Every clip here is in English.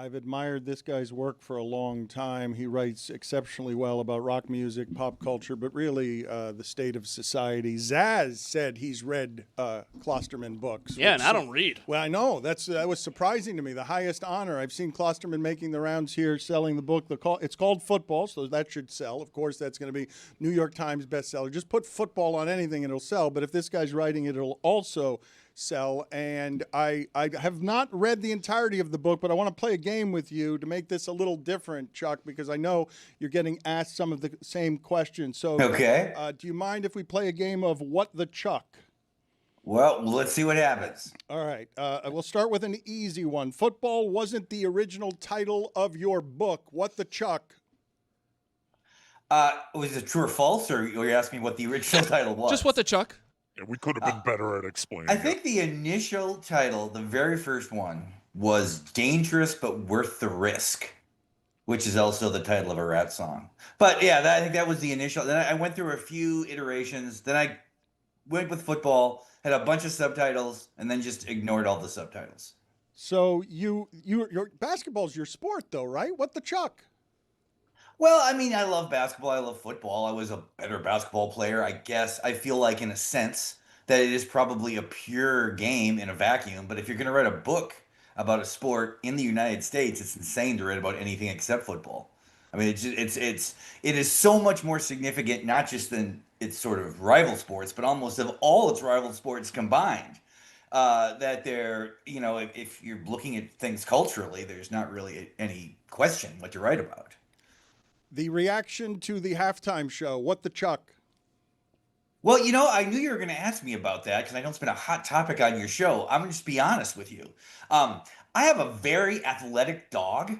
I've admired this guy's work for a long time. He writes exceptionally well about rock music, pop culture, but really the state of society. Zaz said he's read Klosterman books. Yeah, and I don't read. Well, I know. That was surprising to me. The highest honor. I've seen Klosterman making the rounds here, selling the book. It's called Football, so that should sell. Of course, that's going to be New York Times bestseller. Just put football on anything and it'll sell. But if this guy's writing it, it'll also sell. And I have not read the entirety of the book, but I want to play a game with you to make this a little different, Chuck, because I know you're getting asked some of the same questions. So, okay. Do you mind if we play a game of What the Chuck? Well, let's see what happens. All right. We'll start with an easy one. Football wasn't the original title of your book. What the Chuck? Was it true or false, or you're asking me what the original title was? Just what the Chuck? Yeah, we could have been better at explaining. I think the initial title, the very first one, was Dangerous But Worth the Risk, which is also the title of a rap song. But yeah, I think that was the initial. Then I went through a few iterations. Then I went with football, had a bunch of subtitles, and then just ignored all the subtitles. So your basketball's your sport, though, right? What the Chuck? Well, I mean, I love basketball. I love football. I was a better basketball player, I guess. I feel like, in a sense, that it is probably a pure game in a vacuum. But if you're going to write a book about a sport in the United States, it's insane to write about anything except football. I mean, it is so much more significant, not just than its sort of rival sports, but almost of all its rival sports combined. That they're, if you're looking at things culturally, there's not really any question what to write about. The reaction to the halftime show. What the Chuck? Well, I knew you were going to ask me about that because I know it's been a hot topic on your show. I'm going to just be honest with you. I have a very athletic dog,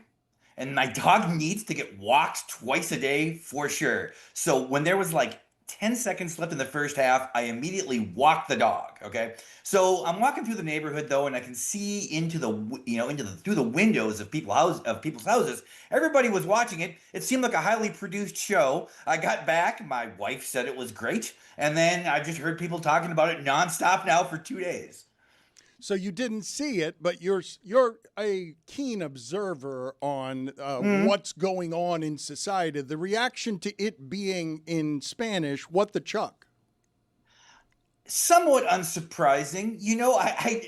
and my dog needs to get walked twice a day for sure. So when there was like 10 seconds left in the first half, I immediately walked the dog. Okay. So I'm walking through the neighborhood though, and I can see through the windows of people's houses. Everybody was watching it. It seemed like a highly produced show. I got back. My wife said it was great. And then I just heard people talking about it nonstop now for 2 days. So you didn't see it, but you're a keen observer on what's going on in society. The reaction to it being in Spanish, what the Chuck? Somewhat unsurprising.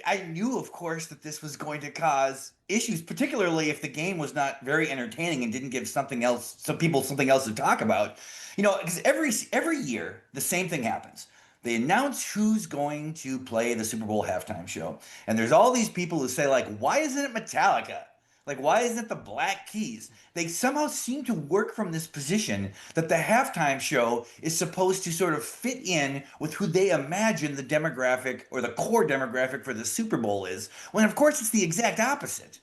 I knew, of course, that this was going to cause issues, particularly if the game was not very entertaining and didn't give some people something else to talk about. Because every year the same thing happens. They announce who's going to play the Super Bowl halftime show. And there's all these people who say, like, why isn't it Metallica? Like, why isn't it the Black Keys? They somehow seem to work from this position that the halftime show is supposed to sort of fit in with who they imagine the demographic or the core demographic for the Super Bowl is, when, of course, it's the exact opposite.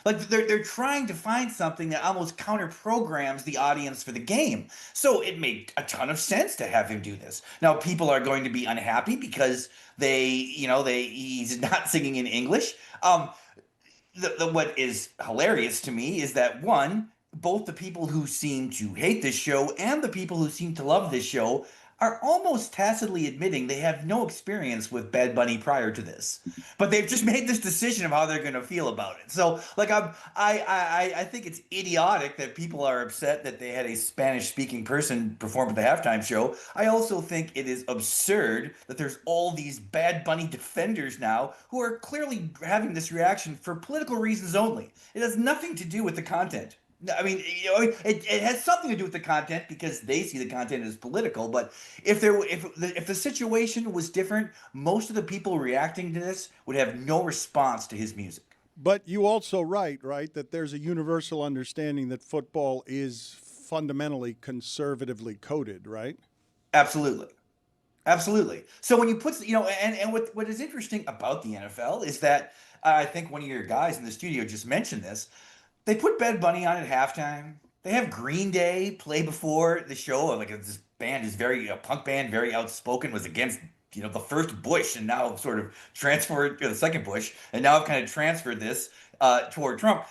Like, they're trying to find something that almost counter-programs the audience for the game. So it made a ton of sense to have him do this. Now, people are going to be unhappy because he's not singing in English. What is hilarious to me is that, one, both the people who seem to hate this show and the people who seem to love this show are almost tacitly admitting they have no experience with Bad Bunny prior to this, but they've just made this decision of how they're going to feel about it. So, like, I think it's idiotic that people are upset that they had a Spanish-speaking person perform at the halftime show. I also think it is absurd that there's all these Bad Bunny defenders now who are clearly having this reaction for political reasons only. It has nothing to do with the content. I mean, it has something to do with the content because they see the content as political. But if the situation was different, most of the people reacting to this would have no response to his music. But you also write, right, that there's a universal understanding that football is fundamentally conservatively coded, right? Absolutely. So when you put, and what is interesting about the NFL is that I think one of your guys in the studio just mentioned this. They put Bad Bunny on at halftime. They have Green Day play before the show. Like, this band is a punk band, very outspoken, was against, the first Bush, and now sort of transferred to the second Bush, and now have kind of transferred this toward Trump.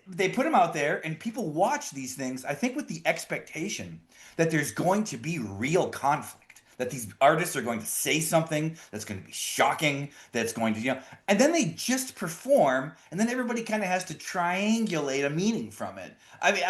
They put him out there, and people watch these things, I think, with the expectation that there's going to be real conflict, that these artists are going to say something that's going to be shocking, that's going to, and then they just perform, and then everybody kind of has to triangulate a meaning from it. I mean,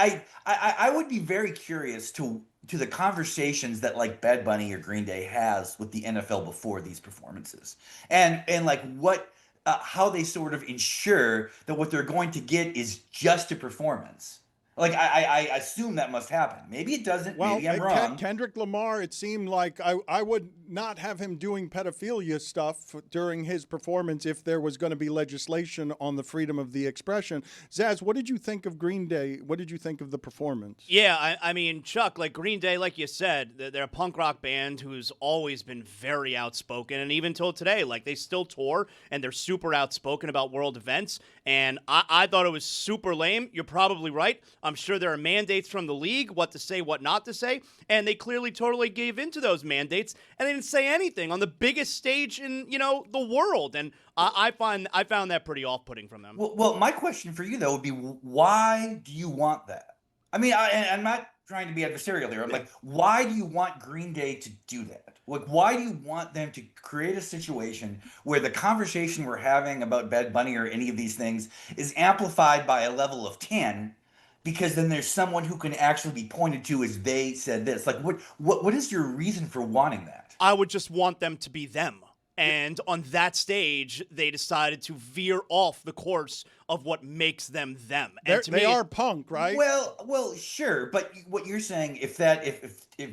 I would be very curious to the conversations that like Bad Bunny or Green Day has with the NFL before these performances, and like what how they sort of ensure that what they're going to get is just a performance. Like I assume that must happen. Maybe it doesn't. Well, maybe I'm wrong. Kendrick Lamar, it seemed like I would not have him doing pedophilia stuff during his performance if there was going to be legislation on the freedom of the expression. Zaz, what did you think of Green Day? What did you think of the performance? Yeah, I mean, Chuck, like Green Day, like you said, they're a punk rock band who's always been very outspoken, and even till today, like they still tour and they're super outspoken about world events. And I thought it was super lame. You're probably right. I'm sure there are mandates from the league, what to say, what not to say, and they clearly totally gave into those mandates, and they didn't say anything on the biggest stage in the world. And I found that pretty off-putting from them. Well, my question for you though would be, why do you want that? I mean, I'm not trying to be adversarial there. I'm like, why do you want Green Day to do that? Like, why do you want them to create a situation where the conversation we're having about Bad Bunny or any of these things is amplified by a level of 10? Because then there's someone who can actually be pointed to as they said this. Like, what is your reason for wanting that? I would just want them to be them. And on that stage, they decided to veer off the course of what makes them them. And They are punk, right? Well, sure. But what you're saying, if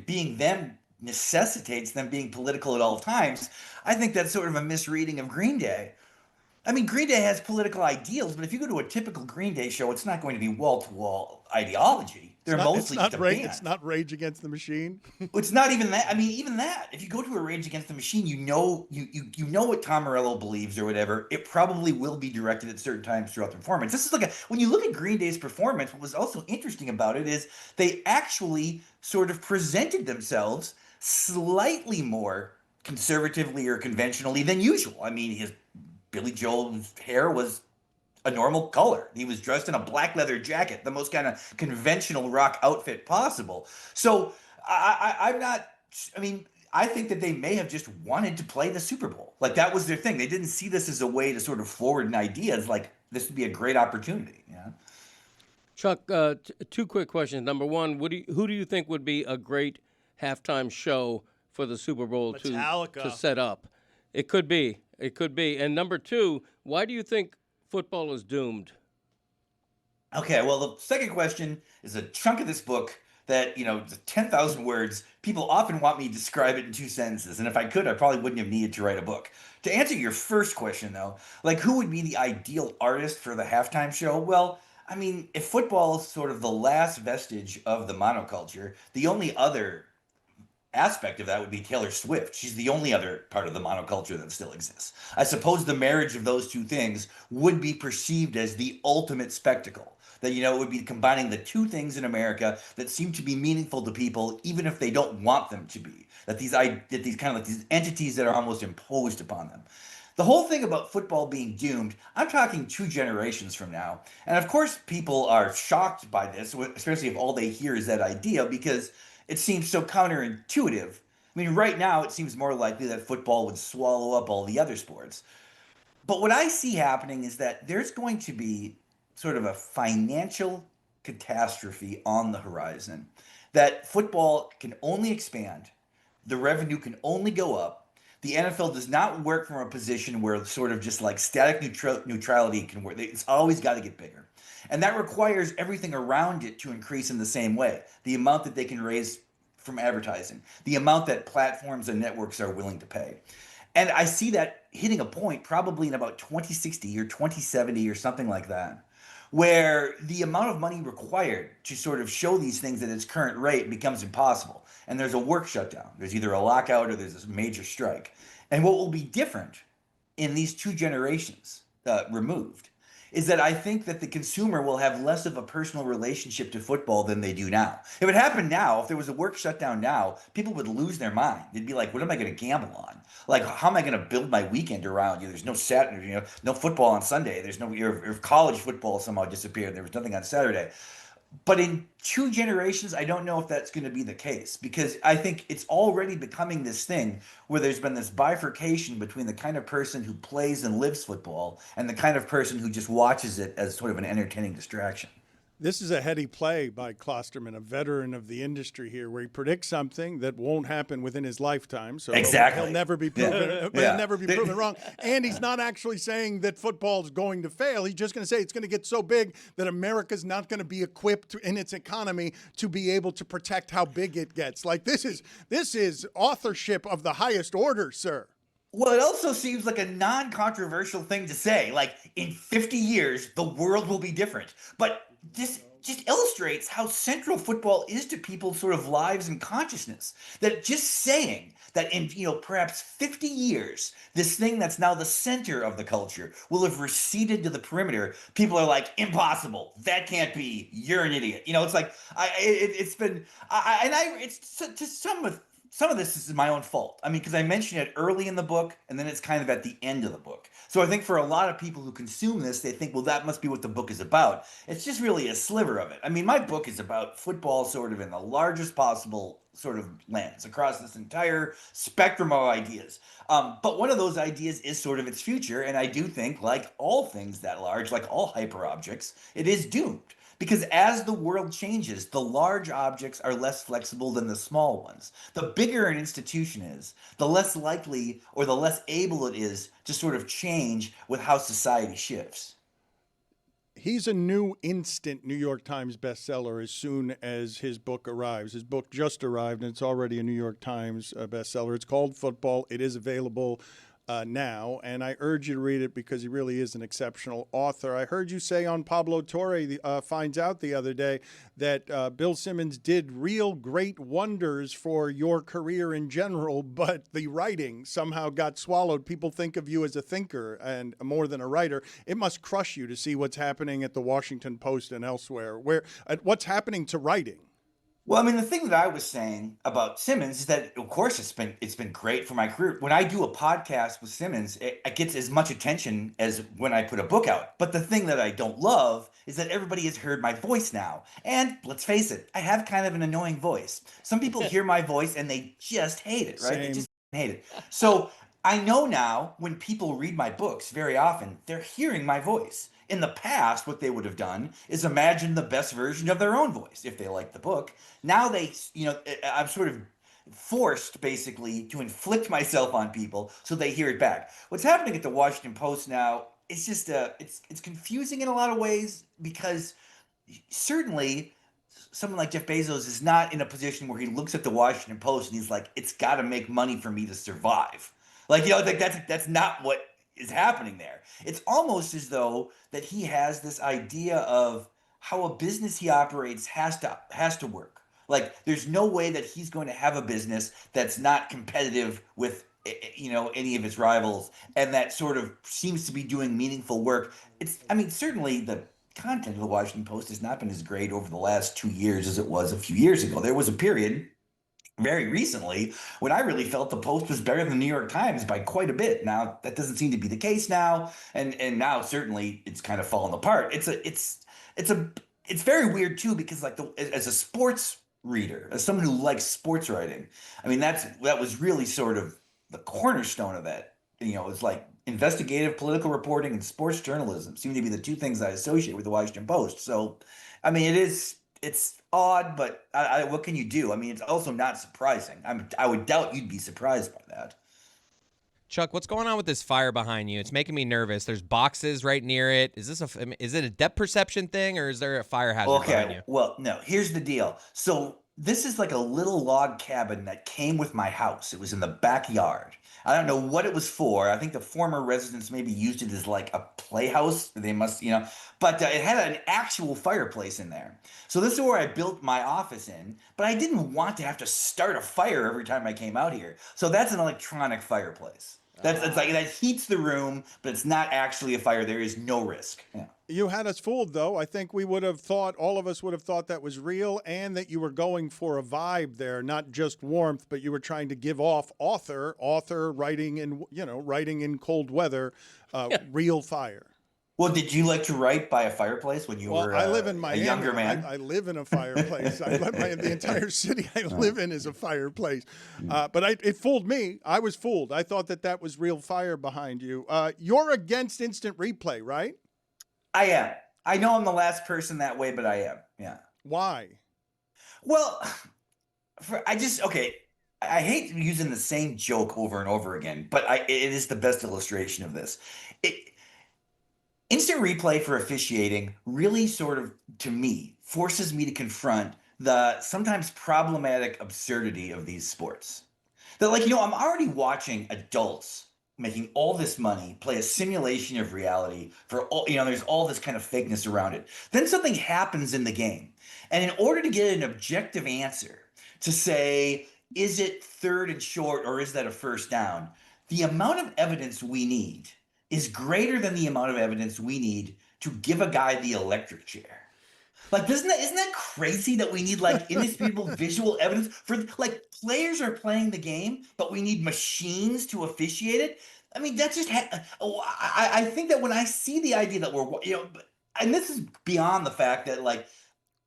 being them necessitates them being political at all times, I think that's sort of a misreading of Green Day. I mean, Green Day has political ideals, but if you go to a typical Green Day show, it's not going to be wall-to-wall ideology. They're mostly just a band. It's not Rage Against the Machine. It's not even that. I mean, even that. If you go to a Rage Against the Machine, you know what Tom Morello believes or whatever. It probably will be directed at certain times throughout the performance. This is like when you look at Green Day's performance, what was also interesting about it is they actually sort of presented themselves slightly more conservatively or conventionally than usual. I mean, Billy Joel's hair was a normal color. He was dressed in a black leather jacket, the most kind of conventional rock outfit possible. So I'm not, I mean, I think that they may have just wanted to play the Super Bowl. Like that was their thing. They didn't see this as a way to sort of forward ideas. Like this would be a great opportunity. Yeah. Chuck, two quick questions. Number one, who do you think would be a great halftime show for the Super Bowl to set up? It could be. And number two, why do you think football is doomed? Okay, well, the second question is a chunk of this book that, 10,000 words. People often want me to describe it in 2 sentences. And if I could, I probably wouldn't have needed to write a book. To answer your first question, though, like who would be the ideal artist for the halftime show? Well, I mean, if football is sort of the last vestige of the monoculture, the only other aspect of that would be Taylor Swift. She's the only other part of the monoculture that still exists. I suppose the marriage of those two things would be perceived as the ultimate spectacle. That, it would be combining the two things in America that seem to be meaningful to people, even if they don't want them to be. That these kind of like these entities that are almost imposed upon them. The whole thing about football being doomed, I'm talking 2 generations from now. And of course, people are shocked by this, especially if all they hear is that idea, because it seems so counterintuitive. I mean, right now, it seems more likely that football would swallow up all the other sports. But what I see happening is that there's going to be sort of a financial catastrophe on the horizon, that football can only expand, the revenue can only go up. The NFL does not work from a position where sort of just like static neutrality can work. It's always got to get bigger. And that requires everything around it to increase in the same way. The amount that they can raise from advertising, the amount that platforms and networks are willing to pay. And I see that hitting a point probably in about 2060 or 2070 or something like that, where the amount of money required to sort of show these things at its current rate becomes impossible. And there's a work shutdown. There's either a lockout or there's a major strike. And what will be different in these 2 generations removed is that I think that the consumer will have less of a personal relationship to football than they do now. If it happened now, if there was a work shutdown now, people would lose their mind. They'd be like, what am I going to gamble on? Like, how am I going to build my weekend around you? There's no Saturday, no football on Sunday. There's no, if college football somehow disappeared, there was nothing on Saturday. But in 2 generations, I don't know if that's going to be the case, because I think it's already becoming this thing where there's been this bifurcation between the kind of person who plays and lives football and the kind of person who just watches it as sort of an entertaining distraction. This is a heady play by Klosterman, a veteran of the industry here, where he predicts something that won't happen within his lifetime. So exactly. he'll never be proven, he'll never be proven wrong. And he's not actually saying that football is going to fail. He's just going to say it's going to get so big that America's not going to be equipped in its economy to be able to protect how big it gets. Like this is authorship of the highest order, sir. Well, it also seems like a non-controversial thing to say. Like, in 50 years, the world will be different. But this just illustrates how central football is to people's sort of lives and consciousness. That just saying that in, perhaps 50 years, this thing that's now the center of the culture will have receded to the perimeter. People are like, impossible. That can't be. You're an idiot. It's like, some of this is my own fault. I mean, because I mentioned it early in the book, and then it's kind of at the end of the book. So I think for a lot of people who consume this, they think, well, that must be what the book is about. It's just really a sliver of it. I mean, my book is about football sort of in the largest possible sort of lens across this entire spectrum of ideas. But one of those ideas is sort of its future. And I do think, like all things that large, like all hyper objects, it is doomed. Because as the world changes, the large objects are less flexible than the small ones. The bigger an institution is, the less likely or the less able it is to sort of change with how society shifts. He's a new instant New York Times bestseller as soon as his book arrives. His book just arrived, and it's already a New York Times bestseller. It's called Football. It is available now, and I urge you to read it because he really is an exceptional author. I heard you say on Pablo Torre Finds Out the other day that Bill Simmons did real great wonders for your career in general, but the writing somehow got swallowed. People think of you as a thinker and more than a writer. It must crush you to see what's happening at the Washington Post and elsewhere. What's happening to writing? Well, I mean, the thing that I was saying about Simmons is that, of course, it's been great for my career. When I do a podcast with Simmons, it gets as much attention as when I put a book out. But the thing that I don't love is that everybody has heard my voice now. And let's face it, I have kind of an annoying voice. Some people hear my voice and they just hate it, right? Same. They just hate it. So I know now when people read my books, very often they're hearing my voice. In the past, what they would have done is imagine the best version of their own voice if they like the book. Now I'm sort of forced basically to inflict myself on people so they hear it back. What's happening at the Washington Post now, it's just it's confusing in a lot of ways, because certainly someone like Jeff Bezos is not in a position where he looks at the Washington Post and he's like, it's got to make money for me to survive. Like, that's not what is happening there. It's almost as though that he has this idea of how a business he operates has to work. Like, there's no way that he's going to have a business that's not competitive with any of his rivals, and that sort of seems to be doing meaningful work. Certainly the content of the Washington Post has not been as great over the last 2 years as it was a few years ago. There was a period very recently when I really felt the Post was better than the New York Times by quite a bit. Now that doesn't seem to be the case now, and now certainly it's kind of fallen apart. It's very weird too, because like as a sports reader, as someone who likes sports writing, I mean that was really sort of the cornerstone of that. It's like investigative political reporting and sports journalism seem to be the two things I associate with the Washington Post. So, I mean, it's odd, but what can you do? I mean, it's also not surprising. I would doubt you'd be surprised by that. Chuck, what's going on with this fire behind you? It's making me nervous. There's boxes right near it. Is it a depth perception thing, or is there a fire hazard behind you? Well, no. Here's the deal. So this is like a little log cabin that came with my house. It was in the backyard. I don't know what it was for. I think the former residents maybe used it as like a playhouse. They must, but it had an actual fireplace in there. So this is where I built my office in, but I didn't want to have to start a fire every time I came out here. So that's an electronic fireplace. It's like that heats the room, but it's not actually a fire. There is no risk. Yeah. You had us fooled, though. I think all of us would have thought that was real, and that you were going for a vibe there, not just warmth, but you were trying to give off author writing in cold weather, real fire. Well, did you like to write by a fireplace when you were I live in a Miami. younger man? I live in a fireplace. The entire city I live in is a fireplace. But it fooled me. I was fooled. I thought that was real fire behind you. You're against instant replay, right? I am. I know I'm the last person that way, but I am. Yeah. Why? Well, I hate using the same joke over and over again, but it is the best illustration of this. Instant replay for officiating really sort of, to me, forces me to confront the sometimes problematic absurdity of these sports. That, like, I'm already watching adults making all this money play a simulation of reality for all, there's all this kind of fakeness around it. Then something happens in the game. And in order to get an objective answer to say, is it third and short or is that a first down? The amount of evidence we need is greater than the amount of evidence we need to give a guy the electric chair. Like, isn't that crazy that we need like indisputable visual evidence for, like, players are playing the game, but we need machines to officiate it? I mean, that's just I think that when I see the idea that we're, and this is beyond the fact that, like,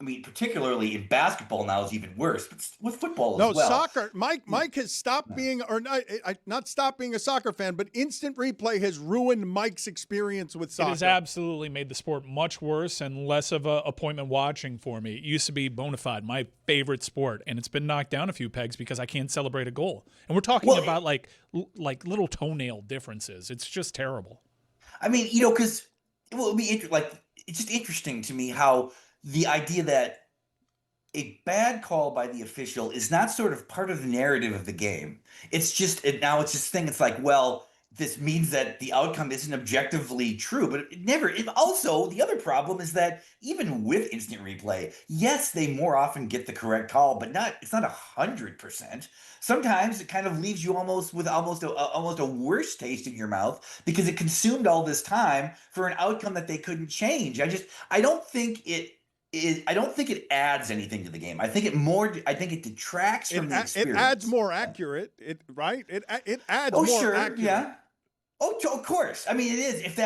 I mean, particularly in basketball now is even worse, but with football as well. No, soccer. Mike has stopped being, or not stopped being a soccer fan, but instant replay has ruined Mike's experience with soccer. It has absolutely made the sport much worse and less of a appointment watching for me. It used to be bona fide, my favorite sport, and it's been knocked down a few pegs because I can't celebrate a goal. And we're talking about like little toenail differences. It's just terrible. I mean, because it'll be it's just interesting to me how the idea that a bad call by the official is not sort of part of the narrative of the game. It's just thing. It's like, well, this means that the outcome isn't objectively true, but also, the other problem is that even with instant replay, yes, they more often get the correct call, but it's not 100%. Sometimes it kind of leaves you almost a worse taste in your mouth because it consumed all this time for an outcome that they couldn't change. I don't think it adds anything to the game. I think it detracts from the experience. It adds more accurate. It adds more sure, accurate. Yeah. Oh, of course. I mean, it is.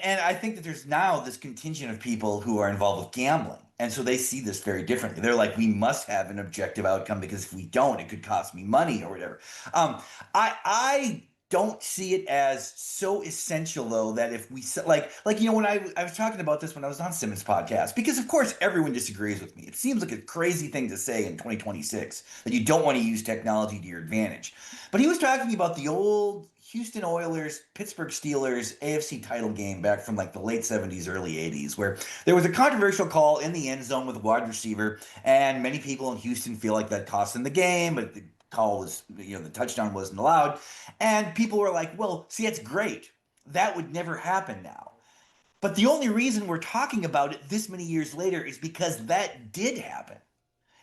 And I think that there's now this contingent of people who are involved with gambling, and so they see this very differently. They're like, we must have an objective outcome because if we don't, it could cost me money or whatever. I don't see it as so essential, though, that if we when I was talking about this when I was on Simmons' podcast, because of course everyone disagrees with me. It seems like a crazy thing to say in 2026 that you don't want to use technology to your advantage. But he was talking about the old Houston Oilers, Pittsburgh Steelers AFC title game back from like the late 70s, early 80s, where there was a controversial call in the end zone with a wide receiver, and many people in Houston feel like that cost them the game, but the call was, the touchdown wasn't allowed. And people were like, well, see, that's great. That would never happen now. But the only reason we're talking about it this many years later is because that did happen.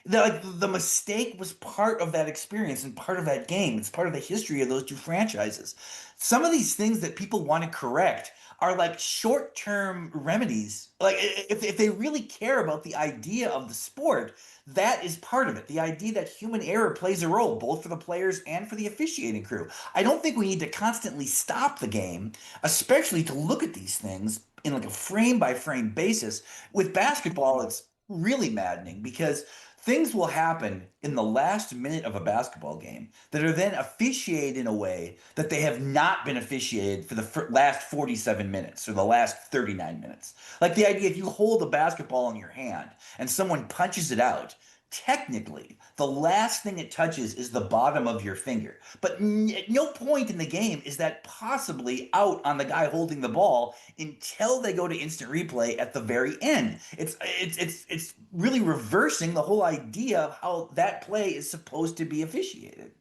The mistake was part of that experience and part of that game. It's part of the history of those two franchises. Some of these things that people want to correct are like short-term remedies. Like, if they really care about the idea of the sport, that is part of it. The idea that human error plays a role, both for the players and for the officiating crew. I don't think we need to constantly stop the game, especially to look at these things in like a frame-by-frame basis. With basketball, it's really maddening because things will happen in the last minute of a basketball game that are then officiated in a way that they have not been officiated for the last 47 minutes or the last 39 minutes. Like the idea, if you hold a basketball in your hand and someone punches it out, technically, the last thing it touches is the bottom of your finger. But at no point in the game is that possibly out on the guy holding the ball until they go to instant replay at the very end. It's really reversing the whole idea of how that play is supposed to be officiated.